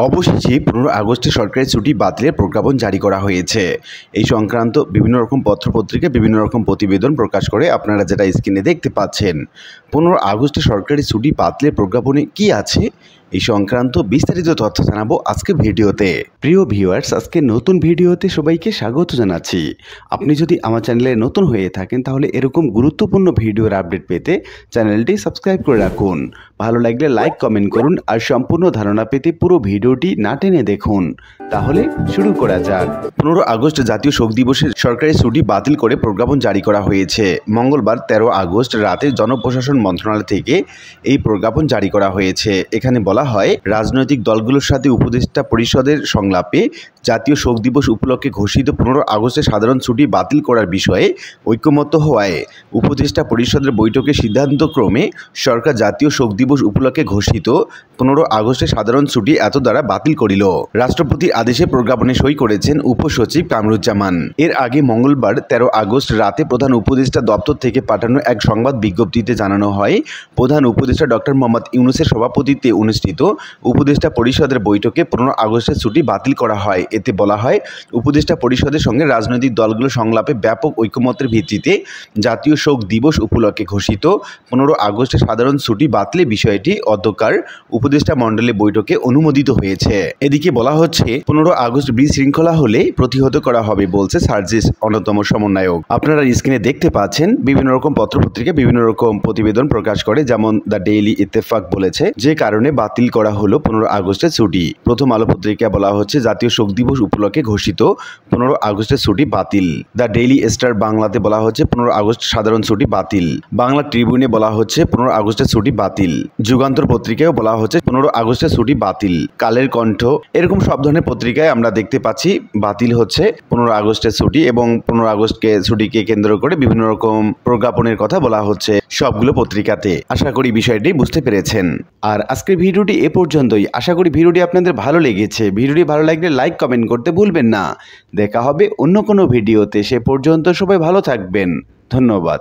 অবশেষে 15 আগস্টে সরকারি ছুটি বাতিলের প্রজ্ঞাপন জারি করা হয়েছে। এই সংক্রান্ত বিভিন্ন রকম পত্রপত্রিকা বিভিন্ন রকম প্রতিবেদন প্রকাশ করে আপনারা যেটা স্ক্রিনে দেখতে পাচ্ছেন। 15 আগস্টে সরকারি ছুটি বাতিলের প্রজ্ঞাপনে কি আছে এই সংক্রান্ত বিস্তারিত তথ্য জানাবো আজকে ভিডিওতে। প্রিয় ভিউয়ার্স, আজকে নতুন ভিডিওতে সবাইকে স্বাগত জানাচ্ছি। আপনি যদি আমার চ্যানেলে নতুন হয়ে থাকেন তাহলে এরকম গুরুত্বপূর্ণ ভিডিওর আপডেট পেতে চ্যানেলটি সাবস্ক্রাইব করে রাখুন। ভালো লাগলে লাইক কমেন্ট করুন আর সম্পূর্ণ ধারণা পেতে পুরো ভিডিওটি না টেনে দেখুন। তাহলে শুরু করা যাক। 15 আগস্ট জাতীয় শোক দিবসের সরকারি ছুটি বাতিল করে প্রজ্ঞাপন জারি করা হয়েছে। মঙ্গলবার 13 আগস্ট রাতে জনপ্রশাসন মন্ত্রণালয় থেকে এই প্রজ্ঞাপন জারি করা হয়েছে। এখানে বলা হয়, রাজনৈতিক দলগুলোর সাথে উপদেষ্টা পরিষদের সংলাপে জাতীয় শোক দিবস উপলক্ষে ঘোষিত 15 আগস্টের সাধারণ ছুটি বাতিল করার বিষয়ে ঐকমত্য হওয়ায় উপদেষ্টা পরিষদের বৈঠকে সিদ্ধান্তক্রমে সরকার জাতীয় শোক দিবস উপলক্ষে ঘোষিত 15 আগস্টের সাধারণ ছুটি এত দ্বারা বাতিল করিল। রাষ্ট্রপতির আদেশে প্রজ্ঞাপনে সই করেছেন উপসচিব কামরুজ্জামান। এর আগে মঙ্গলবার 13 আগস্ট রাতে প্রধান উপদেষ্টা দপ্তর থেকে পাঠানো এক সংবাদ বিজ্ঞপ্তিতে জানানো হয়, প্রধান উপদেষ্টা ডক্টর মোহাম্মদ ইউনূসের সভাপতিত্বে অনুষ্ঠিত উপদেষ্টা পরিষদের বৈঠকে 15 আগস্টের ছুটি বাতিল করা হয়। এতে বলা হয়, উপদেষ্টা পরিষদের সঙ্গে রাজনৈতিক দলগুলো সংলাপে ব্যাপক ঐকমত্যের ভিত্তিতে জাতীয় শোক দিবস উপলক্ষে ঘোষিত 15 আগস্টের সাধারণ ছুটি বাতিলের বিষয়টি অধ্যকার উপদেষ্টা মণ্ডলের বৈঠকে অনুমোদিত হয়েছে। এদিকে বলা হচ্ছে, 15 আগস্ট বিশৃঙ্খলা হলে প্রতিহত করা হবে বলছে সার্জিস অন্যতম সমন্বয়ক। আপনারা স্ক্রিনে দেখতে পাচ্ছেন বিভিন্ন রকম পত্রপত্রিকা বিভিন্ন রকম প্রতিবেদন প্রকাশ করে, যেমন দ্য ডেইলি ইত্তেফাক বলেছে যে কারণে বাতিল করা হলো 15 আগস্টের ছুটি। প্রথম আলো পত্রিকা বলা হচ্ছে, জাতীয় শোক দিবস উপলক্ষে ঘোষিত 15 আগস্টের ছুটি বাতিল। দ্য ডেইলি স্টার বাংলাতে বলা হচ্ছে 15 আগস্ট সাধারণ ছুটি বাতিল। বাংলা ট্রিবিউনে বলা হচ্ছে 15 আগস্টের ছুটি বাতিল। যুগান্তর পত্রিকায় বলা হচ্ছে 15 আগস্টের ছুটি বাতিল। কালের কণ্ঠ, এরকম সব ধরনের পত্রিকায় আমরা দেখতে পাচ্ছি বাতিল হচ্ছে 15 আগস্টের ছুটি, এবং 15 আগস্টকে ছুটিকে কেন্দ্র করে বিভিন্ন রকম প্রজ্ঞাপনের কথা বলা হচ্ছে সবগুলো পত্রিকাতে। আশা করি বিষয়টি বুঝতে পেরেছেন। আর আজকের ভিডিওটি এ পর্যন্তই। আশা করি ভিডিওটি আপনাদের ভালো লেগেছে। ভিডিওটি ভালো লাগলে লাইক কমেন্ট করতে ভুলবেন না। দেখা হবে অন্য কোনো ভিডিওতে। সে পর্যন্ত সবাই ভালো থাকবেন। ধন্যবাদ।